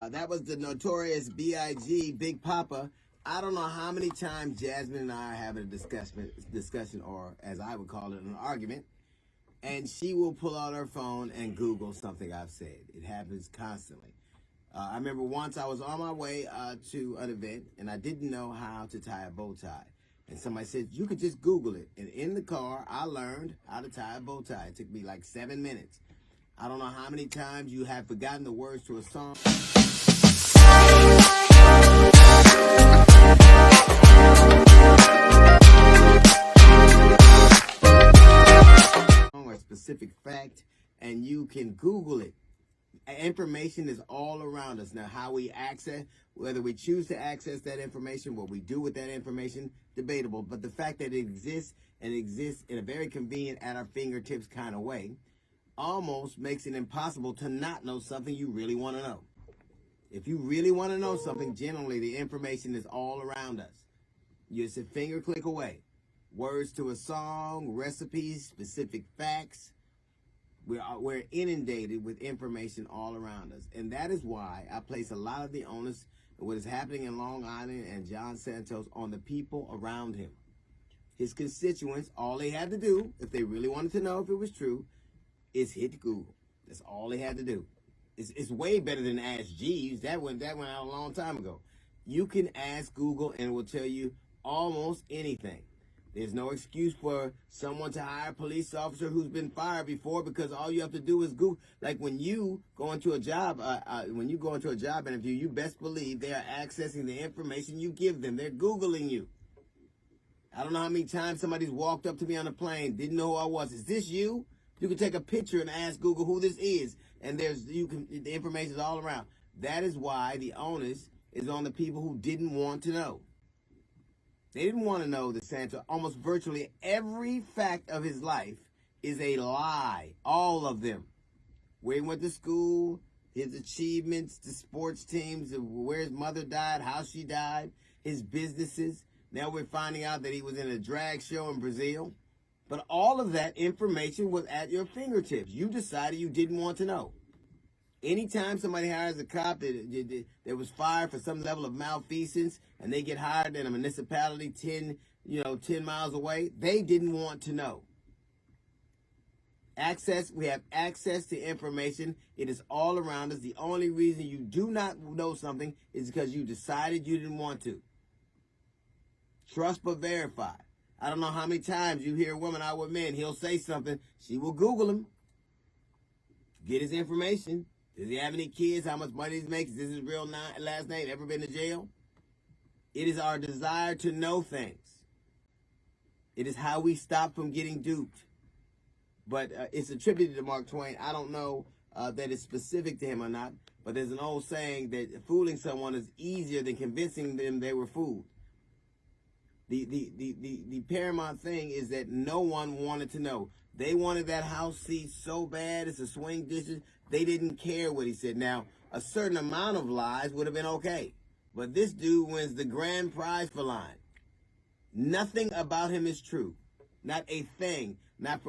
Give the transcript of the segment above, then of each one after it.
That was the notorious B.I.G. Big Papa. I don't know how many times Jasmine and I are having a discussion, or as I would call it, an argument, and she will pull out her phone and Google something I've said. It happens constantly. I remember once I was on my way to an event, and I didn't know how to tie a bow tie. And somebody said, you could just Google it. And in the car, I learned how to tie a bow tie. It took me like 7 minutes. I don't know how many times you have forgotten the words to a song. Or a specific fact, and you can Google it. Information is all around us. Now, how we access, whether we choose to access that information, what we do with that information, debatable. But the fact that it exists, and exists in a very convenient, at our fingertips kind of way, almost makes it impossible to not know something you really want to know. If you really want to know something, generally the information is all around us. You're just a finger click away. Words to a song, recipes, specific facts. We're inundated with information all around us. And that is why I place a lot of the onus of what is happening in Long Island and John Santos on the people around him. His constituents, all they had to do, if they really wanted to know if it was true, is hit Google. That's all they had to do. It's way better than Ask Jeeves. That went out a long time ago. You can ask Google and it will tell you almost anything. There's no excuse for someone to hire a police officer who's been fired before, because all you have to do is Google. Like when you go into a job, interview, you best believe they are accessing the information you give them. They're Googling you. I don't know how many times somebody's walked up to me on a plane, didn't know who I was. Is this you? You can take a picture and ask Google who this is, and the information is all around. That is why the onus is on the people who didn't want to know. They didn't want to know that Santa, almost virtually every fact of his life is a lie. All of them. Where he went to school, his achievements, the sports teams, where his mother died, how she died, his businesses. Now we're finding out that he was in a drag show in Brazil. But all of that information was at your fingertips. You decided you didn't want to know. Anytime somebody hires a cop that was fired for some level of malfeasance, and they get hired in a municipality 10 miles away, they didn't want to know. We have access to information. It is all around us. The only reason you do not know something is because you decided you didn't want to. Trust but verify. I don't know how many times you hear a woman out with men, he'll say something, she will Google him, get his information. Does he have any kids? How much money he makes? Is this his real last name? Ever been to jail? It is our desire to know things. It is how we stop from getting duped. But it's attributed to Mark Twain. I don't know that it's specific to him or not, but there's an old saying that fooling someone is easier than convincing them they were fooled. The paramount thing is that no one wanted to know. They wanted that house seat so bad, it's a swing distance. They didn't care what he said. Now, a certain amount of lies would have been okay. But this dude wins the grand prize for lying. Nothing about him is true. Not a thing. Not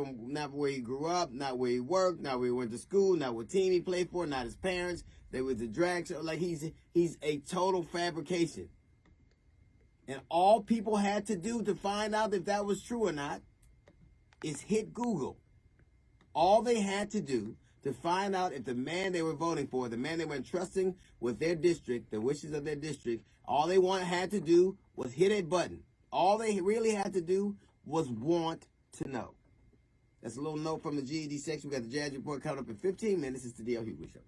where he grew up, not where he worked, not where he went to school, not what team he played for, not his parents. They was a drag show. Like he's a total fabrication. And all people had to do to find out if that was true or not is hit Google. All they had to do to find out if the man they were voting for, the man they were entrusting with their district, the wishes of their district, all they had to do was hit a button. All they really had to do was want to know. That's a little note from the GED section. We got the Jazz Report coming up in 15 minutes. It's the D.L. Hughley Show.